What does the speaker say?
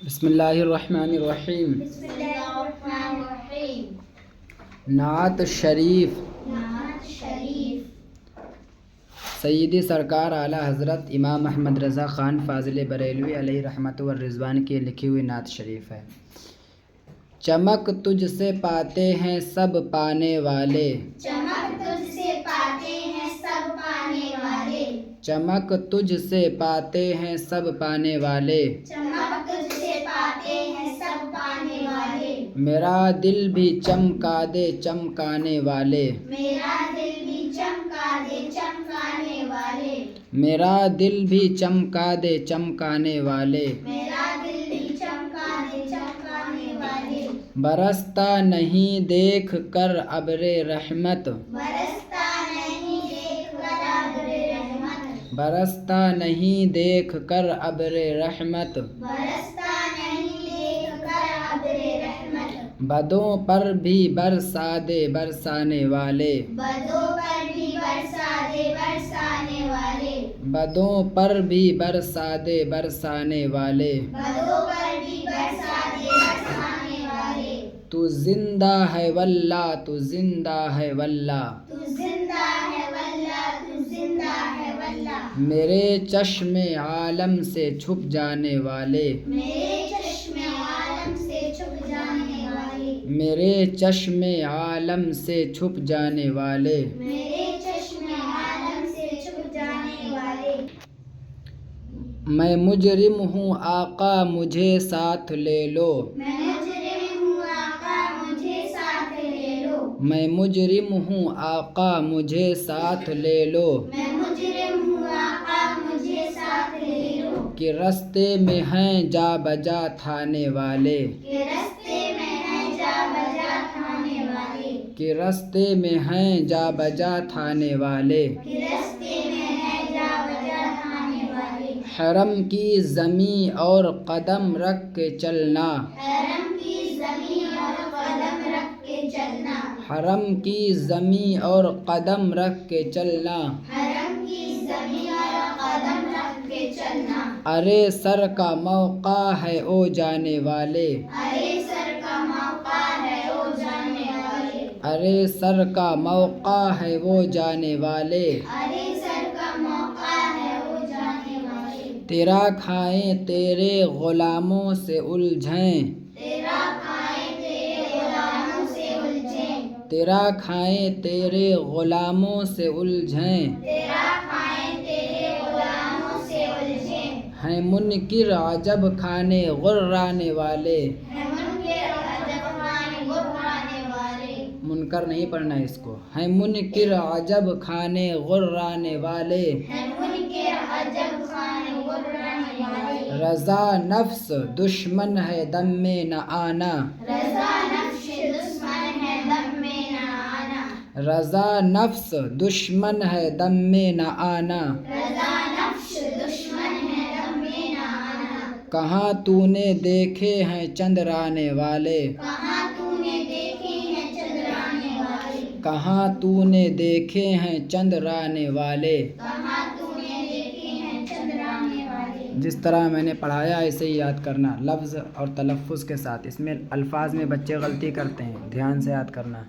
بسم اللہ الرحمن الرحیم۔ بسم اللہ الرحمن الرحیم۔ نعت شریف۔ نعت شریف۔ سیدی سرکار اعلیٰ حضرت امام احمد رضا خان فاضل بریلوی علیہ رحمت و رضوان کی لکھی ہوئی نعت شریف ہے۔ چمک تجھ سے پاتے ہیں سب پانے والے، چمک تجھ سے پاتے ہیں سب پانے والے، چمک تجھ سے پاتے ہیں سب پانے والے، چمک تجھ سے پاتے ہیں سب پانے والے، میرا دل بھی چمکا دے چمکانے والے، میرا دل بھی چمکا دے چمکانے والے، میرا دل بھی چمکا دے چمکانے والے، میرا دل بھی چمکا دے چمکانے والے، برستا نہیں دیکھ کر ابر رحمت، برستا نہیں دیکھ کر ابر رحمت، برستا نہیں دیکھ کر ابر رحمت، برستا نہیں دیکھ کر ابر رحمت، بدوں پر بھی برسا دے برسانے والے، بدوں پر بھی برسا دے برسانے والے، بدوں پر بھی برسا دے برسانے والے، بدوں پر بھی برسا دے برسانے والے، تو زندہ ہے واللہ تو زندہ ہے واللہ، تو زندہ ہے واللہ تو زندہ ہے واللہ، میرے چشم عالم سے چھپ جانے والے، میرے چشم عالم سے چھپ جانے والے، میرے چشم عالم سے چھپ جانے والے، میرے چشم عالم سے چھپ جانے والے، میں مجرم ہوں آقا مجھے ساتھ لے لو، میں مجرم ہوں آقا مجھے ساتھ لے لو، میں مجرم ہوں آقا مجھے ساتھ لے لو، میں مجرم ہوں آقا مجھے ساتھ لے لو، کہ رستے میں ہیں جا بجا تھانے والے، کہ رستے میں ہیں جا بجا تھانے والے، کہ رستے میں ہیں جا بجا تھانے والے، کہ رستے میں ہیں جا بجا تھانے والے، حرم کی زمیں اور قدم رکھ کے چلنا، حرم کی زمین اور قدم رکھ کے چلنا، حرم کی زمیں اور قدم رکھ کے چلنا، حرم کی زمین اور قدم رکھ کے چلنا، ارے سر کا موقع ہے او جانے والے، ارے سر کا موقع ہے او جانے والے، ارے سر کا موقع ہے وہ جانے والے، ارے سر کا موقع ہے او جانے والے، تیرا کھائیں تیرے غلاموں سے الجھیں، تیرا کھائیں تیرے غلاموں سے الجھیں، تیرا کھائیں تیرے غلاموں سے الجھیں، تیرا کھائیں تیرے غلاموں سے الجھیں، ہیں منکر عجب کھانے غرانے والے، ہے منکر عجب کھانے غرانے والے، منکر نہیں پڑھنا ہے اس کو، ہیں منکر عجب کھانے غرانے والے، ہے منکر عجب کھانے غرانے والے، رضا نفس دشمن ہے دم میں نہ آنا، رضا نفس دشمن ہے دم میں نہ آنا، رضا نفس دشمن ہے دم میں نہ آنا، رضا نفس دشمن ہے دم میں نہ آنا، کہاں تو نے دیکھے ہیں چندرانے والے، کہاں تو نے دیکھے ہیں چندرانے والے، کہاں تو نے دیکھے ہیں چندرانے والے، کہاں تو نے دیکھے ہیں چندرانے والے، جس طرح میں نے پڑھایا ایسے ہی یاد کرنا لفظ اور تلفظ کے ساتھ، اس میں الفاظ میں بچے غلطی کرتے ہیں، دھیان سے یاد کرنا۔